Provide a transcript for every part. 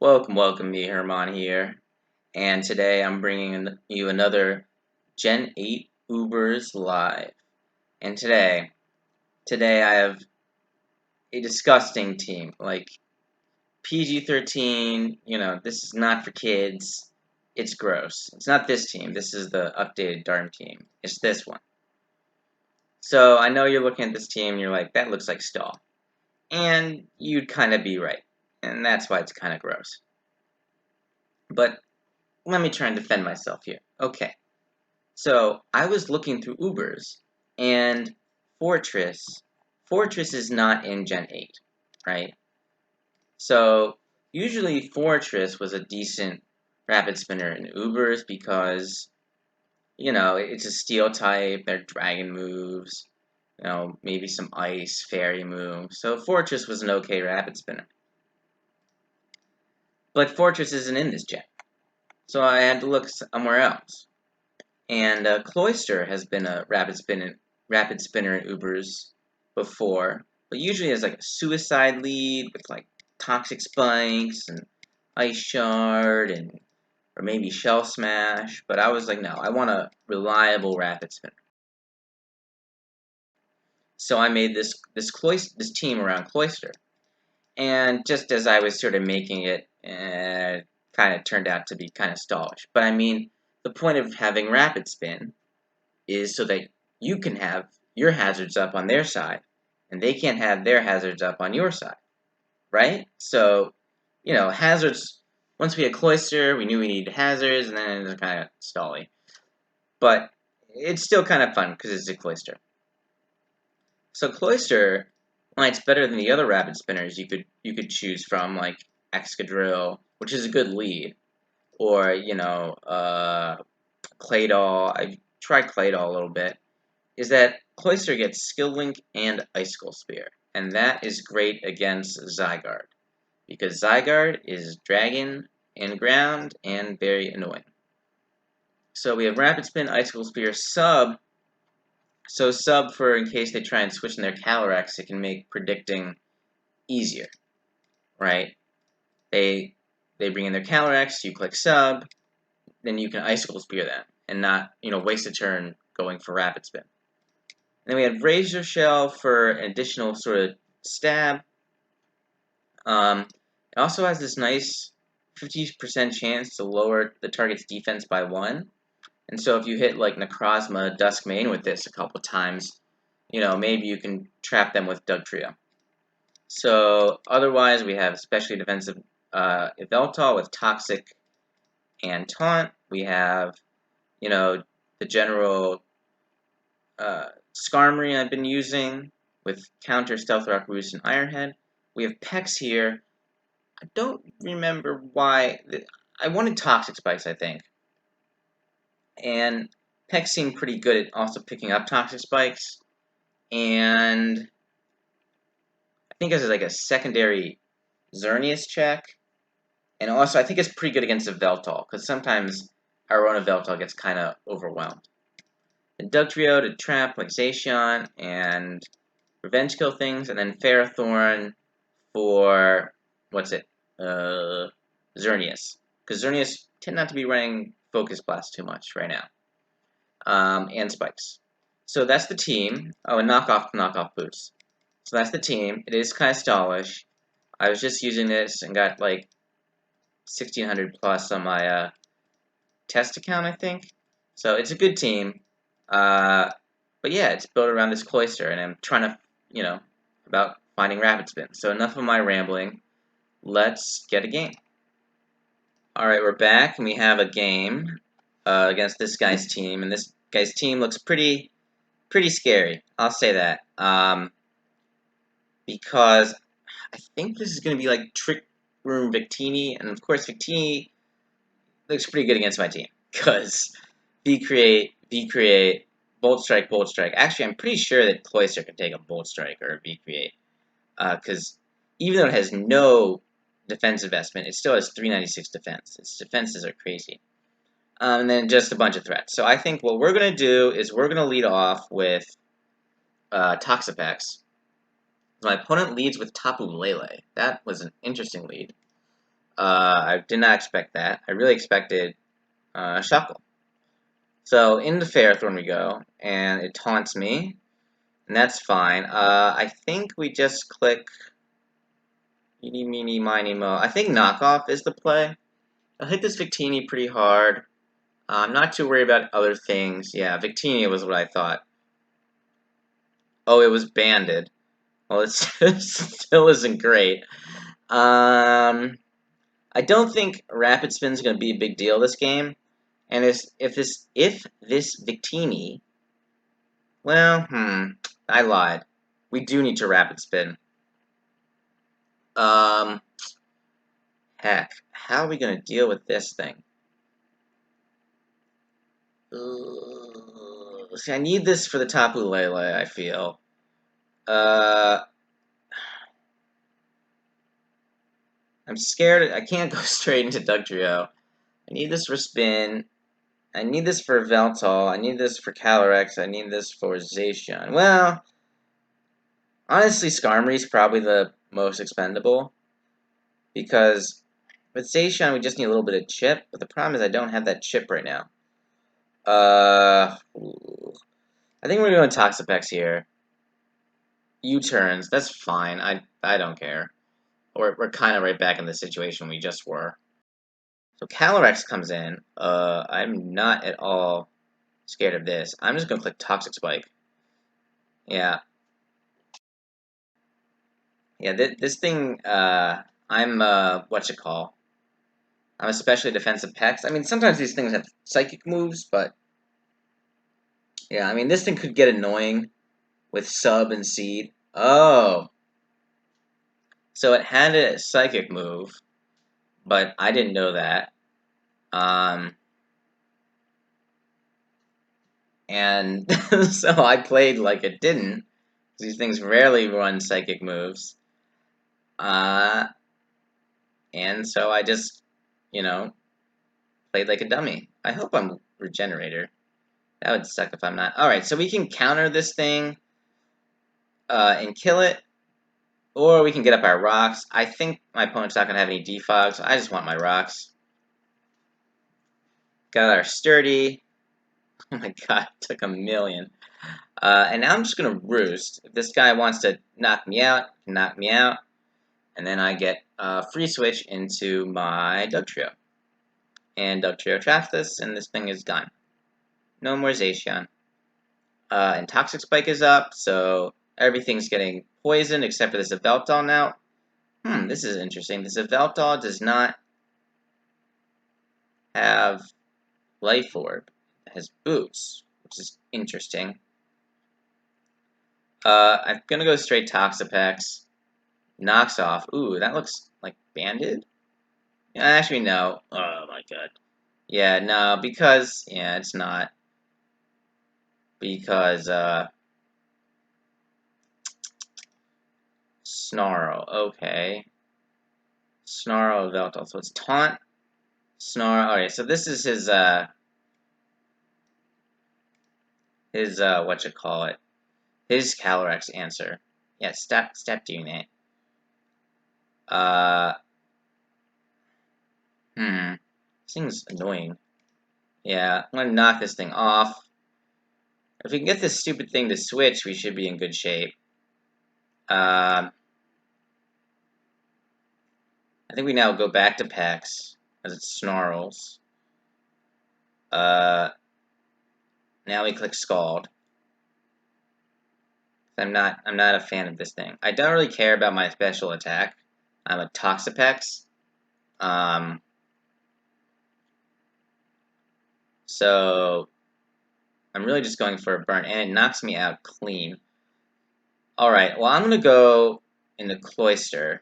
Welcome, me Herman here, and today I'm bringing you another Gen 8 Ubers Live. And today I have a disgusting team, like PG-13. This is not for kids. It's gross. It's not this team. This is the updated Darm team. It's this one. So I know you're looking at this team, and you're like, that looks like stall, and you'd kind of be right, and that's why it's kind of gross. But let me try and defend myself here. Okay. So I was looking through Ubers, and Fortress, Fortress is not in Gen 8, right? So usually Fortress was a decent rapid spinner in Ubers because, it's a steel type, they're dragon moves, maybe some ice, fairy moves. So Fortress was an okay rapid spinner. But Fortress isn't in this gen, so I had to look somewhere else. And Cloyster has been a rapid spinner in Ubers before, but usually as like a suicide lead with like toxic spikes and ice shard and or maybe shell smash. But I was like, no, I want a reliable rapid spinner. So I made this team around Cloyster, and just as I was sort of making it, kind of turned out to be kind of stallish. But I mean, the point of having rapid spin is so that you can have your hazards up on their side, and they can't have their hazards up on your side, right? So, hazards. Once we had Cloyster, we knew we needed hazards, and then it was kind of stally. But it's still kind of fun because it's a Cloyster. So Cloyster, why it's better than the other rapid spinners you could choose from, like Excadrill, which is a good lead, or Claydol. I've tried Claydol a little bit. Is that Cloyster gets Skill Link and Icicle Spear, and that is great against Zygarde, because Zygarde is Dragon and Ground and very annoying. So we have Rapid Spin, Icicle Spear, Sub. So Sub, for in case they try and switch in their Calyrex, it can make predicting easier, right? They bring in their Calyrex, you click Sub, then you can Icicle Spear them, and not, waste a turn going for Rapid Spin. Then we have Razor Shell for an additional sort of stab. It also has this nice 50% chance to lower the target's defense by 1. And so if you hit like Necrozma, Duskmane with this a couple times, maybe you can trap them with Dugtrio. So otherwise we have especially defensive Yveltal with Toxic and Taunt. We have, the general Skarmory I've been using with counter Stealth Rock, Roost, and Ironhead. We have Pex here. I don't remember why. I wanted Toxic Spikes, I think. And Pex seemed pretty good at also picking up Toxic Spikes. And I think this is like a secondary Xerneas check. And also, I think it's pretty good against Yveltal, because sometimes our own Yveltal gets kind of overwhelmed. And Dugtrio to trap like Zacian and revenge kill things, and then Ferrothorn for Xerneas, because Xerneas tend not to be running Focus Blast too much right now, and Spikes. So that's the team. Oh, and knockoff boots. So that's the team. It is kind of stallish. I was just using this and got like 1600 plus on my test account, I think. So it's a good team. But yeah, it's built around this Cloyster, and I'm trying to, about finding Rapid Spin. So enough of my rambling. Let's get a game. Alright, we're back, and we have a game against this guy's team, and this guy's team looks pretty scary. I'll say that. Because I think this is going to be like Trick Room Victini, and of course Victini looks pretty good against my team, because V-Create, Bolt Strike. Actually, I'm pretty sure that Cloyster can take a Bolt Strike or a V-Create, because even though it has no defense investment, it still has 396 defense. Its defenses are crazy. And then just a bunch of threats. So I think what we're going to do is we're going to lead off with Toxapex. My opponent leads with Tapu Lele. That was an interesting lead. I did not expect that. I really expected Shuckle. So into Fairthorn we go, and it taunts me, and that's fine. I think we just click Eeny, meeny, miny, mo. I think knockoff is the play. I'll hit this Victini pretty hard. I'm not too worried about other things. Yeah, Victini was what I thought. Oh, it was banded. Well, it still isn't great. I don't think Rapid Spin's going to be a big deal this game. And if this Victini, well, I lied. We do need to Rapid Spin. Um, Heck, how are we going to deal with this thing? See, I need this for the Tapu Lele, I feel. I'm scared. I can't go straight into Dugtrio. I need this for Spin. I need this for Veltal. I need this for Calyrex. I need this for Zacian. Well, honestly, Skarmory's probably the most expendable. Because with Zacian, we just need a little bit of chip. But the problem is I don't have that chip right now. I think we're going Toxapex here. U-turns, that's fine. I don't care. We're kind of right back in the situation we just were. So Calyrex comes in. I'm not at all scared of this. I'm just gonna click Toxic Spike. Yeah. Yeah, this thing, I'm especially defensive Pex. I mean, sometimes these things have psychic moves, but yeah, I mean, this thing could get annoying with Sub and Seed. Oh, so it had a psychic move, but I didn't know that. And so I played like it didn't. These things rarely run psychic moves. Uh, and so I just, you know, played like a dummy. I hope I'm Regenerator. That would suck if I'm not. Alright, so we can counter this thing and kill it. Or we can get up our rocks. I think my opponent's not going to have any defogs, so I just want my rocks. Got our Sturdy. Oh my god, took a million. And now I'm just going to Roost. If this guy wants to knock me out, knock me out. And then I get a free switch into my Dugtrio. And Dugtrio traps this, and this thing is gone. No more Zacian. And Toxic Spike is up, so everything's getting poisoned except for this Yveltal now. This is interesting. This Yveltal does not have Life Orb. It has Boots, which is interesting. I'm gonna go straight Toxapex. Knocks off. Ooh, that looks like banded. Yeah, actually, no. Oh my god. Yeah, no, because, yeah, it's not. Because, Snarl, okay. Snarl, Veltal, so it's Taunt, Snarl, alright, so this is his, whatchamacallit, his Calyrex answer. Yeah, stop doing that. This thing's annoying. Yeah, I'm gonna knock this thing off. If we can get this stupid thing to switch, we should be in good shape. I think we now go back to Pex, as it snarls. Now we click Scald. I'm not a fan of this thing. I don't really care about my special attack. I'm a Toxapex. So I'm really just going for a burn, and it knocks me out clean. Alright, well, I'm going to go in the Cloyster.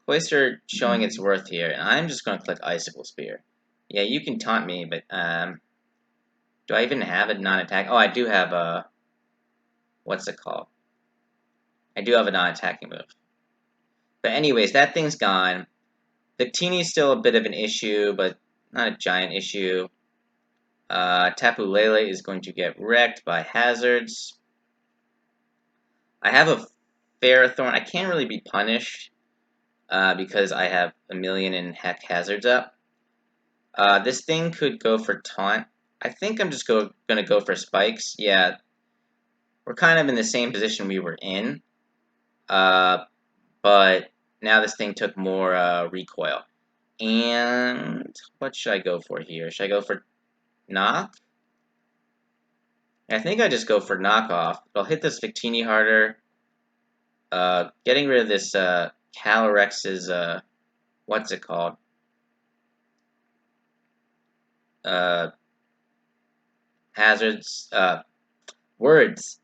Cloyster showing its worth here, and I'm just going to click Icicle Spear. Yeah, you can taunt me, but, do I even have a non-attack? Oh, I do have a, what's it called? I do have a non-attacking move. But anyways, that thing's gone. Victini's still a bit of an issue, but not a giant issue. Tapu Lele is going to get wrecked by hazards. I have a Ferrothorn. I can't really be punished. because I have a million and heck hazards up. This thing could go for taunt. I think I'm just gonna go for spikes. Yeah, we're kind of in the same position we were in, but now this thing took more recoil. And what should I go for here? Should I go for knock? I think I just go for knockoff. I'll hit this Victini harder. Getting rid of this Calorex's, what's it called? Hazards, words.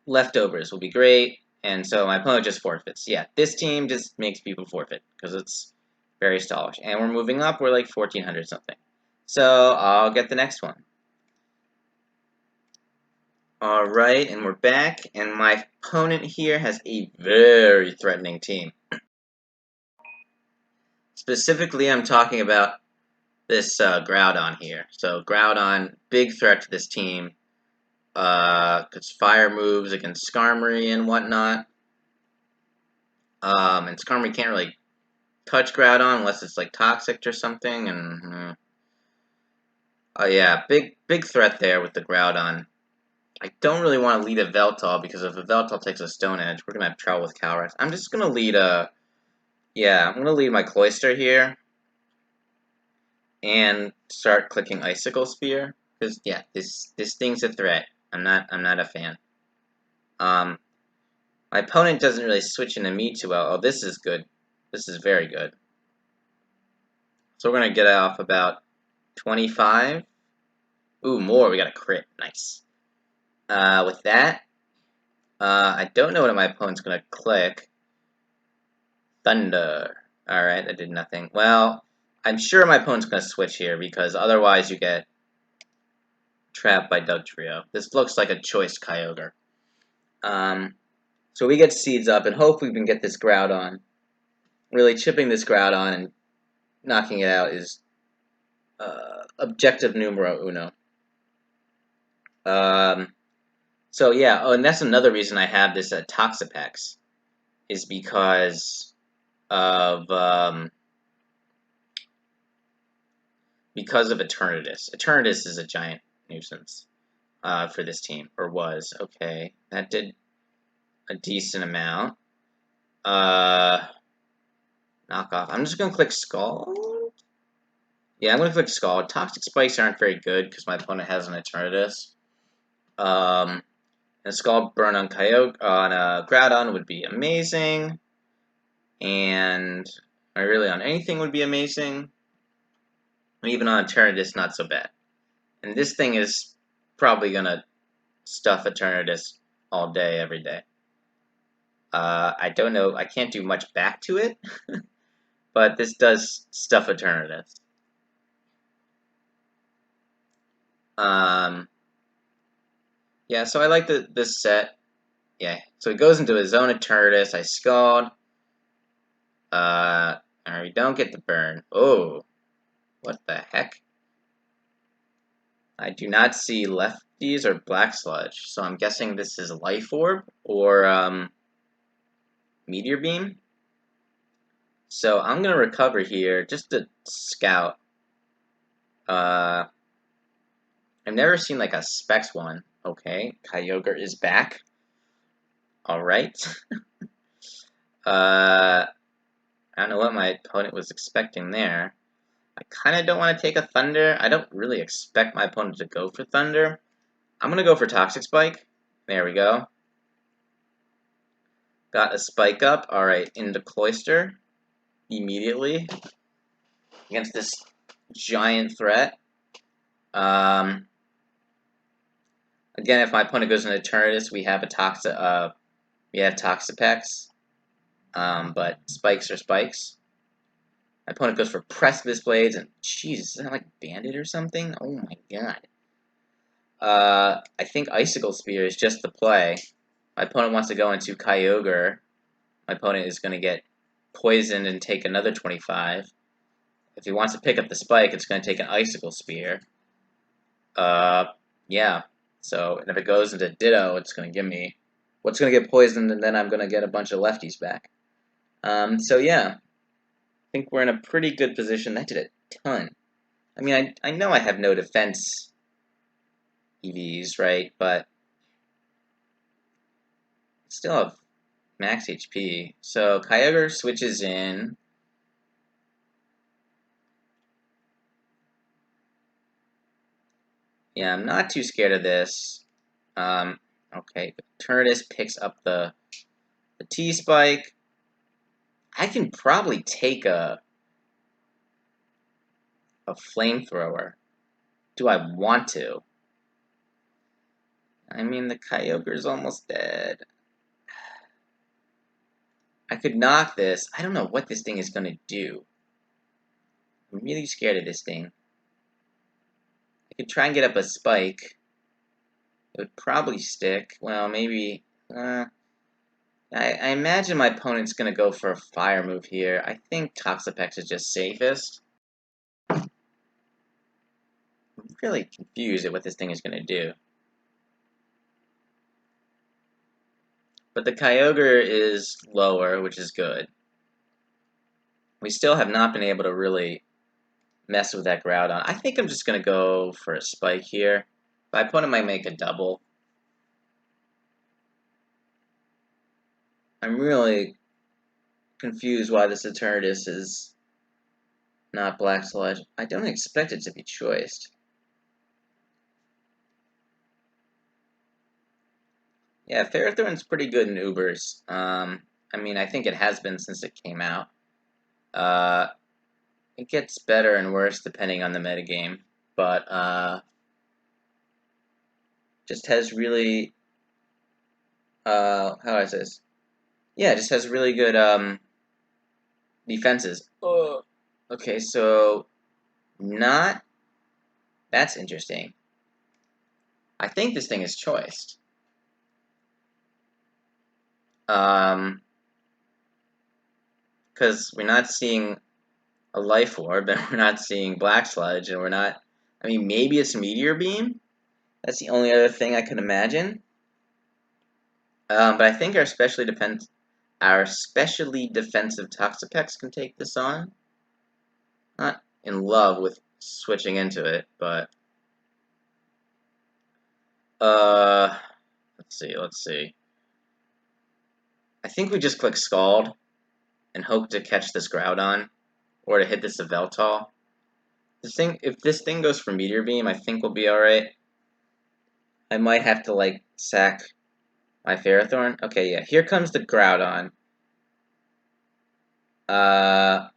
Leftovers will be great. And so my opponent just forfeits. Yeah, this team just makes people forfeit because it's very stallish. And we're moving up. We're like 1400 something. So I'll get the next one. Alright, and we're back. And my opponent here has a very threatening team. Specifically, I'm talking about this Groudon here. So Groudon, big threat to this team. Because fire moves against Skarmory and whatnot. And Skarmory can't really touch Groudon unless it's like toxic or something. And oh yeah, big threat there with the Groudon. I don't really want to lead a Veltal because if a Veltal takes a Stone Edge, we're gonna have trouble with Calyrex. I'm just gonna lead a I'm gonna lead my Cloyster here and start clicking Icicle Spear because yeah, this thing's a threat. I'm not a fan. My opponent doesn't really switch into me too well. Oh, this is good. This is very good. So we're gonna get off about 25. Ooh, more. We got a crit. Nice. With that, I don't know what my opponent's gonna click. Thunder. Alright, that did nothing. Well, I'm sure my opponent's gonna switch here because otherwise you get trapped by Dugtrio. This looks like a choice Kyogre. So we get seeds up and hopefully we can get this Groudon. Really chipping this Groudon and knocking it out is objective numero uno. So yeah, oh, and that's another reason I have this Toxapex, is because of Eternatus. Eternatus is a giant nuisance for this team, or was. Okay, that did a decent amount. Knock off. I'm just gonna click Scald. Yeah, I'm gonna click Scald. Toxic Spikes aren't very good because my opponent has an Eternatus. And Scald Burn on Groudon would be amazing. And really on anything would be amazing. Even on Eternatus, not so bad. And this thing is probably gonna stuff Eternatus all day, every day. I don't know, I can't do much back to it, but this does stuff Eternatus. Yeah, so I like this set. Yeah, so it goes into his own Eternatus. I Scald. Alright, we don't get the burn. Oh, what the heck? I do not see lefties or black sludge, so I'm guessing this is Life Orb or Meteor Beam. So I'm gonna recover here just to scout. I've never seen like a Specs one. Okay, Kyogre is back. Alright. I don't know what my opponent was expecting there. I kind of don't want to take a Thunder. I don't really expect my opponent to go for Thunder. I'm going to go for Toxic Spike. There we go. Got a Spike up. Alright, into Cloyster. Immediately. Against this giant threat. Again, if my opponent goes into Eternatus, we have a we have Toxapex. But spikes are spikes. My opponent goes for Precipice Blades, and jeez, is that like Bandit or something? Oh my god. I think Icicle Spear is just the play. My opponent wants to go into Kyogre. My opponent is going to get poisoned and take another 25. If he wants to pick up the Spike, it's going to take an Icicle Spear. Yeah. So, and if it goes into Ditto, it's going to give me... What's going to get poisoned, and then I'm going to get a bunch of lefties back. So yeah, I think we're in a pretty good position. That did a ton. I mean, I know I have no defense EVs, right? But still have max HP. So Kyogre switches in. Yeah, I'm not too scared of this. Okay, Turtis picks up the T-Spike. I can probably take a flamethrower. Do I want to? I mean, the Kyogre's almost dead. I could knock this. I don't know what this thing is going to do. I'm really scared of this thing. I could try and get up a spike. It would probably stick. Well, maybe... I imagine my opponent's going to go for a fire move here. I think Toxapex is just safest. I'm really confused at what this thing is going to do. But the Kyogre is lower, which is good. We still have not been able to really mess with that Groudon. I think I'm just going to go for a spike here. My opponent might make a double. I'm really confused why this Eternatus is not Black Sludge. I don't expect it to be choiced. Yeah, Ferrothorn's pretty good in Ubers. I mean, I think it has been since it came out. It gets better and worse depending on the metagame, but just has really how is this? Yeah, it just has really good defenses. Oh. Okay, so not. That's interesting. I think this thing is choiced. Because we're not seeing a Life Orb, and we're not seeing Black Sludge, and we're not. I mean, maybe it's Meteor Beam. That's the only other thing I could imagine. But I think our specially defensive Toxapex can take this on. Not in love with switching into it, but let's see. I think we just click Scald and hope to catch this Groudon or to hit this Yveltal. If this thing goes for Meteor Beam, I think we'll be all right. I might have to like sack my Ferrothorn. Okay, yeah. Here comes the Groudon. Oh,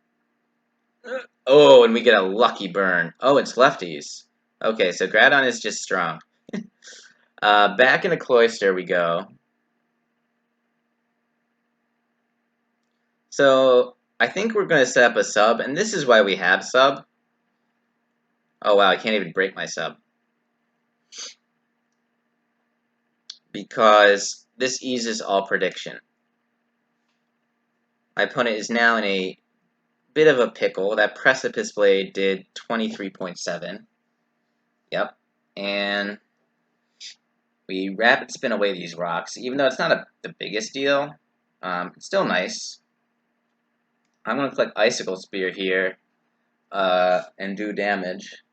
and we get a lucky burn. Oh, it's lefties. Okay, so Groudon is just strong. Back into Cloyster we go. So, I think we're going to set up a sub, and this is why we have sub. Oh wow, I can't even break my sub. Because this eases all prediction. My opponent is now in a bit of a pickle. That Precipice Blade did 23.7. Yep. And we rapid spin away these rocks. Even though it's not the biggest deal, it's still nice. I'm going to click Icicle Spear here and do damage.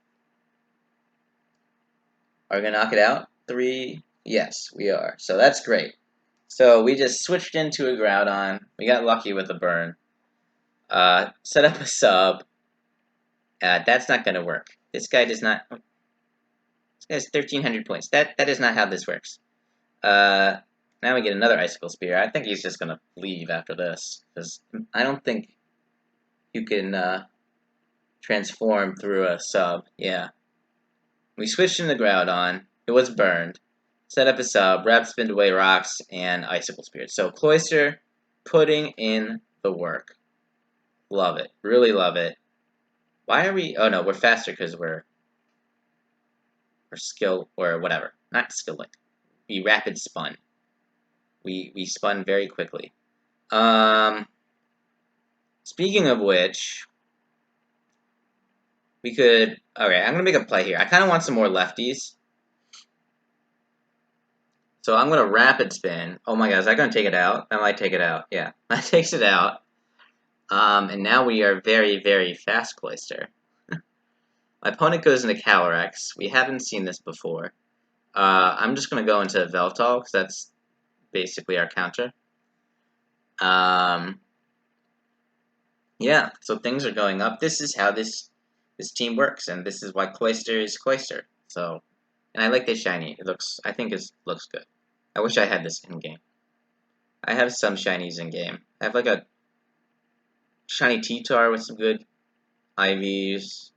Are we going to knock it out? 3. Yes, we are. So that's great. So we just switched into a Groudon. We got lucky with a burn. Set up a sub. That's not going to work. This guy does not... This guy has 1,300 points. That is not how this works. Now we get another Icicle Spear. I think he's just going to leave after this. Because I don't think you can transform through a sub. Yeah. We switched into Groudon. It was burned. Set up a sub, Rapid Spin away rocks, and Icicle Spear. So Cloyster putting in the work. Love it. Really love it. Why are we... Oh no, we're faster because we're skill... Or whatever. Not skill linked. We rapid spun. We spun very quickly. Speaking of which... We could... Okay, I'm going to make a play here. I kind of want some more lefties. So I'm going to rapid spin. Oh my god, is that going to take it out? That might take it out. Yeah, that takes it out. And now we are very, very fast, Cloyster. My opponent goes into Calyrex. We haven't seen this before. I'm just going to go into Veltal, because that's basically our counter. Yeah, so things are going up. This is how this team works, and this is why Cloyster is Cloyster. So, and I like this shiny. I think it looks good. I wish I had this in game. I have some shinies in game. I have like a shiny T-Tar with some good IVs.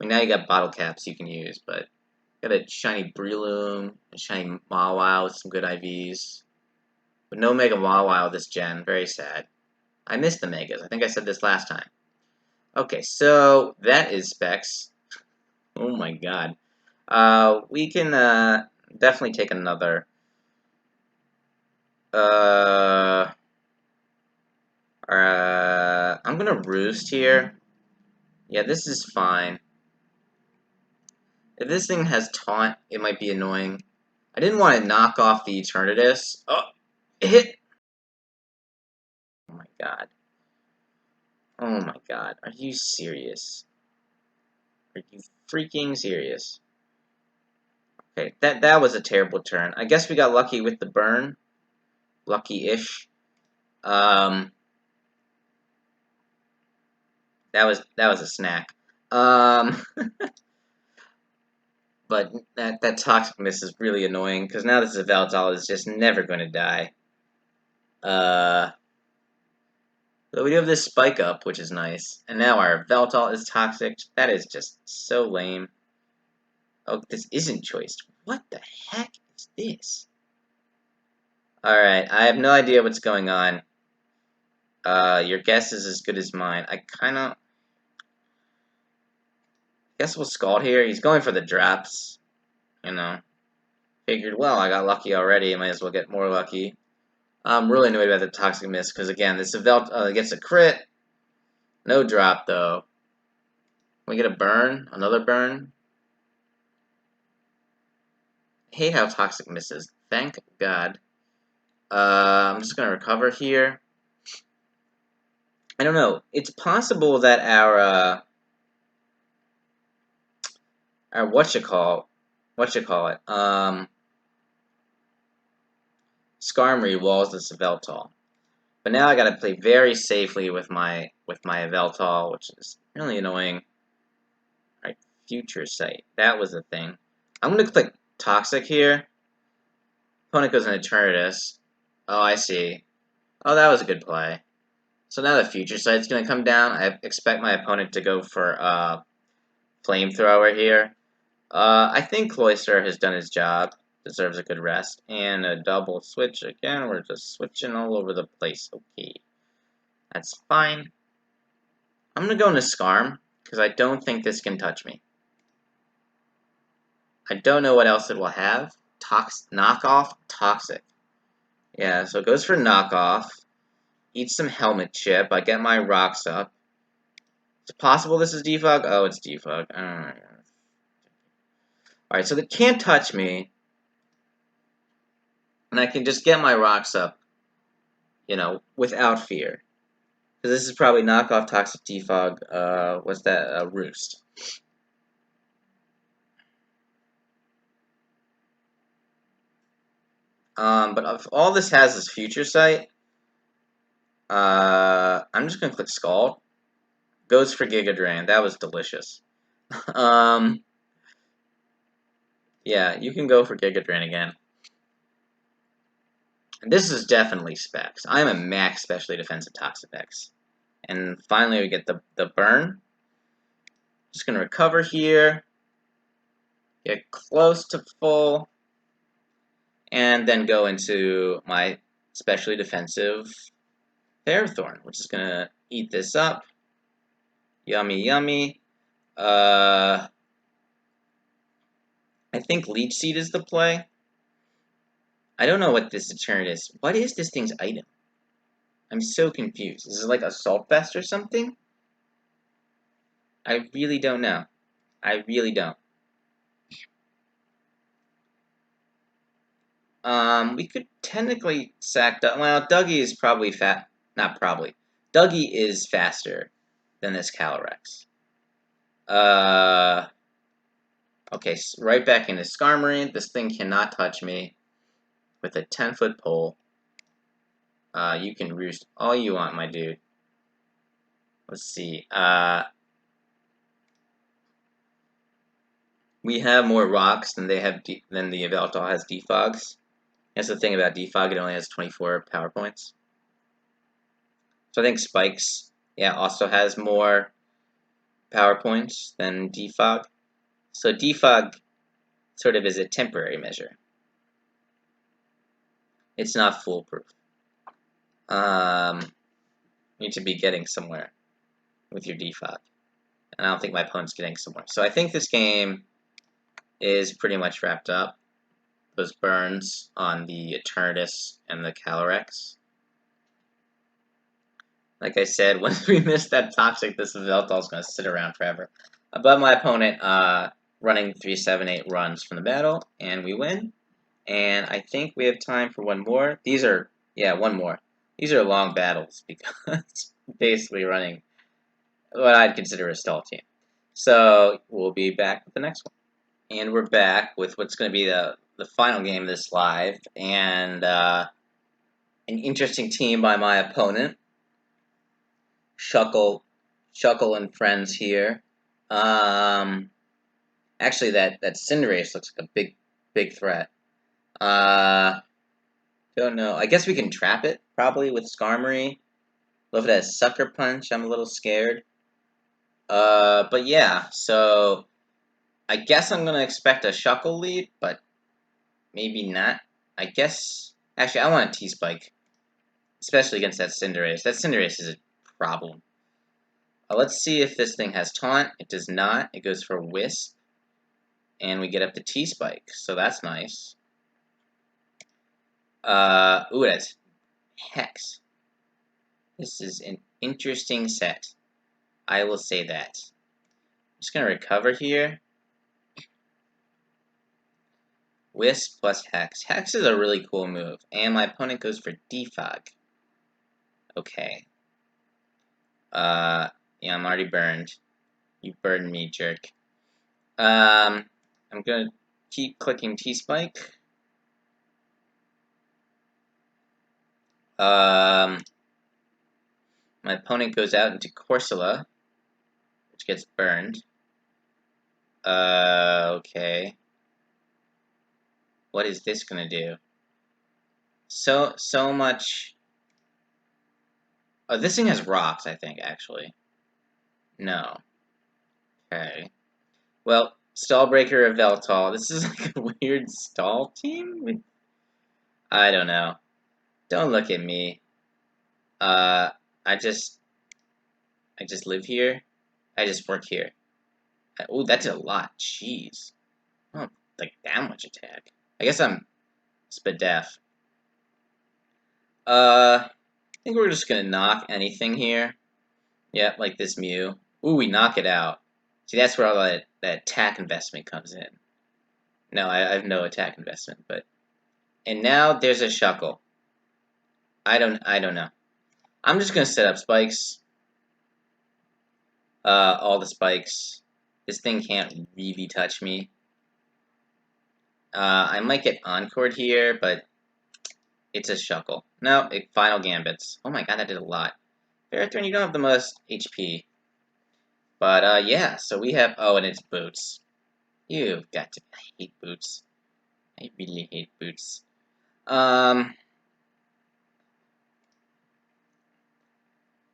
I mean, now you got bottle caps you can use, but got a shiny Breloom, a shiny Mawile with some good IVs. But no Mega Mawile this gen. Very sad. I missed the Megas. I think I said this last time. Okay, so that is Specs. Oh my god. We can definitely take another. I'm gonna Roost here. Yeah, this is fine. If this thing has Taunt, it might be annoying. I didn't want to knock off the Eternatus. Oh, it hit! Oh my god. Oh my god. Are you serious? Are you freaking serious? Okay, that was a terrible turn. I guess we got lucky with the burn. Lucky-ish. That was a snack. But that Toxic Miss is really annoying, because now this Veltal is just never going to die. So we do have this Spike Up, which is nice. And now our Veltal is Toxic. That is just so lame. Oh, this isn't choiced. What the heck is this? Alright, I have no idea what's going on. Your guess is as good as mine. I kinda... guess we'll Scald here. He's going for the drops. You know. Figured, well, I got lucky already. I might as well get more lucky. I'm really annoyed about the Toxic Miss, because again, this gets a crit. No drop, though. We get a burn? Another burn? I hate how Toxic misses. Thank God. I'm just going to recover here. I don't know. It's possible that our whatchamacallit, Skarmory walls the Yveltal. But now I gotta play very safely with my Yveltal, which is really annoying. Alright, Future Sight. That was the thing. I'm gonna click Toxic here. Opponent goes into Eternatus. Oh, I see. Oh, that was a good play. So now the Future Sight's gonna come down. I expect my opponent to go for Flamethrower here. I think Cloyster has done his job. Deserves a good rest. And a double switch again. We're just switching all over the place. Okay. That's fine. I'm going to go into Skarm, because I don't think this can touch me. I don't know what else it will have. Knockoff, Toxic. Yeah, so it goes for Knockoff. Eats some Helmet Chip. I get my rocks up. It's possible this is Defog? Oh, it's Defog. Alright, so they can't touch me. And I can just get my rocks up, you know, without fear. Because this is probably knockoff Toxic Defog, what's that, Roost. But if all this has is Future Sight, I'm just gonna click Scald. Goes for Giga Drain. That was delicious. Yeah, you can go for Giga Drain again. And this is definitely Specs. I'm a max specially defensive Toxapex. And finally we get the burn. Just gonna recover here. Get close to full. And then go into my specially defensive Ferrothorn, which is gonna eat this up. Yummy, yummy. I think Leech Seed is the play. I don't know what this Eternit is. What is this thing's item? I'm so confused. Is it like Assault Vest or something? I really don't know. I really don't. We could technically sack Dougie. Well, Dougie is probably fat. Not probably. Dougie is faster than this Calyrex. Okay, right back into Skarmory. This thing cannot touch me with a 10-foot pole. You can roost all you want, my dude. Let's see. We have more rocks than than the Yveltal has defogs. That's the thing about defog; it only has 24 power points. So I think Spikes, yeah, also has more power points than defog. So defog sort of is a temporary measure. It's not foolproof. You need to be getting somewhere with your defog. And I don't think my opponent's getting somewhere. So I think this game is pretty much wrapped up. Those burns on the Eternatus and the Calyrex. Like I said, once we miss that Toxic, this Yveltal's going to sit around forever. But my opponent running 3-7-8 runs from the battle, and we win. And I think we have time for one more. These are, yeah, one more. These are long battles because basically running what I'd consider a stall team. So we'll be back with the next one. And we're back with what's going to be the final game of this live, and an interesting team by my opponent. Shuckle and friends here. Actually, that Cinderace looks like a big threat. Don't know. I guess we can trap it, probably, with Skarmory. If it has Sucker Punch, I'm a little scared. But yeah, so I guess I'm going to expect a Shuckle lead, but maybe not. I guess... Actually, I want a T-Spike, especially against that Cinderace. That Cinderace is a problem. Let's see if this thing has Taunt. It does not. It goes for Wisp. And we get up to T-Spike, so that's nice. Ooh, that's Hex. This is an interesting set. I will say that. I'm just going to recover here. Wisp plus Hex. Hex is a really cool move. And my opponent goes for Defog. Okay. Yeah, I'm already burned. You burned me, jerk. I'm going to keep clicking T-Spike. My opponent goes out into Corsola, which gets burned. Okay. What is this gonna do? So much. Oh, this thing has rocks, I think, actually. No. Okay. Well, Stallbreaker of Veltal. This is like a weird stall team? I don't know. Don't look at me. I just live here. I just work here. Oh, that did a lot. Jeez. Oh, like that much attack. I guess I'm Spadef. I think we're just gonna knock anything here. Yep, like this Mew. Ooh, we knock it out. See, that's where all that attack investment comes in. No, I have no attack investment, but... And now there's a Shuckle. I don't know. I'm just gonna set up spikes. All the spikes. This thing can't really touch me. I might get Encored here, but it's a Shuckle. No, Final Gambits. Oh my god, that did a lot. Ferrothorn, you don't have the most HP. But, yeah, so we have... Oh, and it's Boots. You've got to... I hate Boots. I really hate Boots.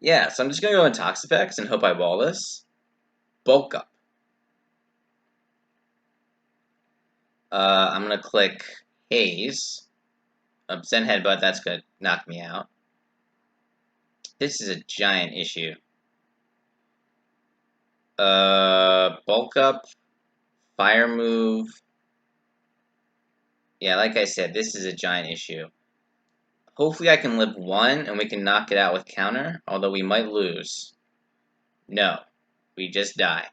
Yeah, so I'm just gonna go in Toxapex and hope I wall this. Bulk Up. I'm gonna click Haze. Zen Headbutt, that's gonna knock me out. This is a giant issue. Bulk Up. Fire Move. Yeah, like I said, this is a giant issue. Hopefully I can live one and we can knock it out with counter, although we might lose. No. We just die.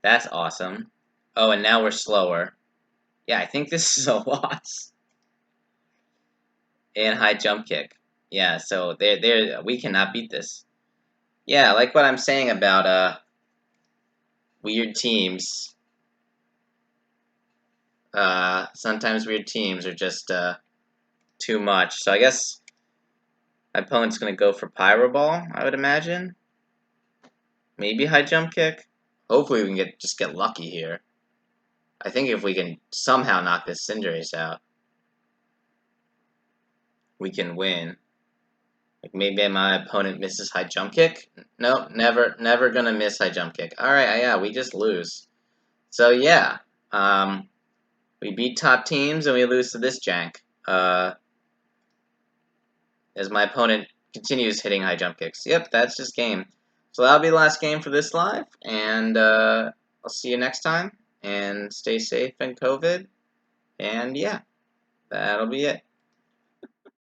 That's awesome. Oh, and now we're slower. Yeah, I think this is a loss. And high jump kick. Yeah, so we cannot beat this. Yeah, like what I'm saying about weird teams. Sometimes weird teams are just too much. So I guess my opponent's gonna go for Pyro Ball, I would imagine. Maybe high jump kick. Hopefully we can just get lucky here. I think if we can somehow knock this Cinderace out, we can win. Like maybe my opponent misses high jump kick. No, never gonna miss high jump kick. All right, yeah, we just lose. So yeah, we beat top teams and we lose to this jank. As my opponent continues hitting high jump kicks. Yep, that's just game. So that'll be the last game for this live, and I'll see you next time. And stay safe in COVID. And yeah, that'll be it.